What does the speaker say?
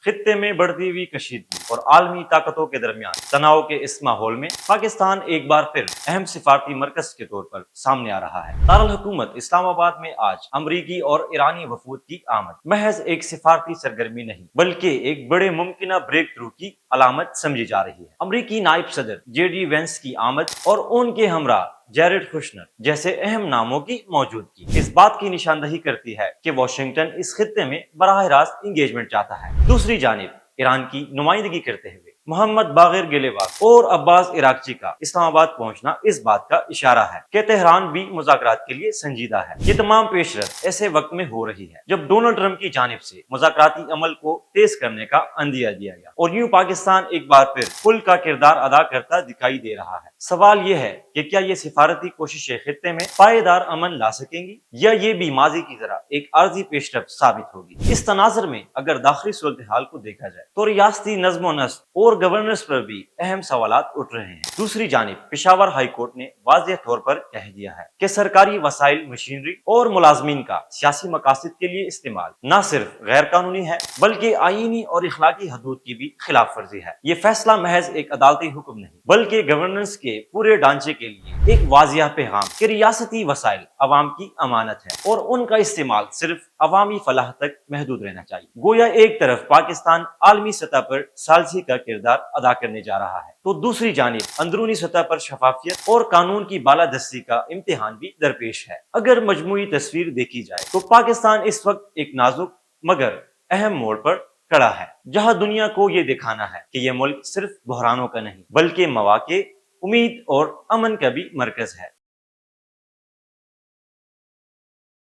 خطے میں بڑھتی ہوئی کشیدگی اور عالمی طاقتوں کے درمیان تناؤ کے اس ماحول میں پاکستان ایک بار پھر اہم سفارتی مرکز کے طور پر سامنے آ رہا ہے۔ دارالحکومت اسلام آباد میں آج امریکی اور ایرانی وفود کی آمد محض ایک سفارتی سرگرمی نہیں بلکہ ایک بڑے ممکنہ بریک تھرو کی علامت سمجھی جا رہی ہے۔ امریکی نائب صدر جے ڈی وینس کی آمد اور ان کے ہمراہ جیرڈ کوشنر جیسے اہم ناموں کی موجودگی اس بات کی نشاندہی کرتی ہے کہ واشنگٹن اس خطے میں براہ راست انگیجمنٹ چاہتا ہے۔ دوسری جانب ایران کی نمائندگی کرتے ہوئے محمد باقر گیلیوار اور عباس عراقچی کا اسلام آباد پہنچنا اس بات کا اشارہ ہے کہ تہران بھی مذاکرات کے لیے سنجیدہ ہے۔ یہ تمام پیش رفت ایسے وقت میں ہو رہی ہے جب ڈونلڈ ٹرمپ کی جانب سے مذاکراتی عمل کو تیز کرنے کا عندیہ دیا گیا اور یوں پاکستان ایک بار پھر پل کا کردار ادا کرتا دکھائی دے رہا ہے۔ سوال یہ ہے کہ کیا یہ سفارتی کوششیں خطے میں پائیدار امن لا سکیں گی یا یہ بھی ماضی کی طرح ایک عارضی پیش رفت ثابت ہوگی؟ اس تناظر میں اگر داخلی صورتحال کو دیکھا جائے تو ریاستی نظم و نسق اور گورننس پر بھی اہم سوالات اٹھ رہے ہیں۔ دوسری جانب پشاور ہائی کورٹ نے واضح طور پر کہہ دیا ہے کہ سرکاری وسائل، مشینری اور ملازمین کا سیاسی مقاصد کے لیے استعمال نہ صرف غیر قانونی ہے بلکہ آئینی اور اخلاقی حدود کی بھی خلاف ورزی ہے۔ یہ فیصلہ محض ایک عدالتی حکم نہیں بلکہ گورننس کے پورے ڈھانچے کے لیے ایک واضح پیغام کہ ریاستی وسائل عوام کی امانت ہے اور ان کا استعمال صرف عوامی فلاح تک محدود رہنا چاہیے۔ گویا ایک طرف پاکستان عالمی سطح پر ثالثی کا کردار ادا کرنے جا رہا ہے تو دوسری جانب اندرونی سطح پر شفافیت اور قانون کی بالادستی کا امتحان بھی درپیش ہے۔ اگر مجموعی تصویر دیکھی جائے تو پاکستان اس وقت ایک نازک مگر اہم موڑ پر کھڑا ہے جہاں دنیا کو یہ دکھانا ہے کہ یہ ملک صرف بحرانوں کا نہیں بلکہ مواقع، امید اور امن کا بھی مرکز ہے۔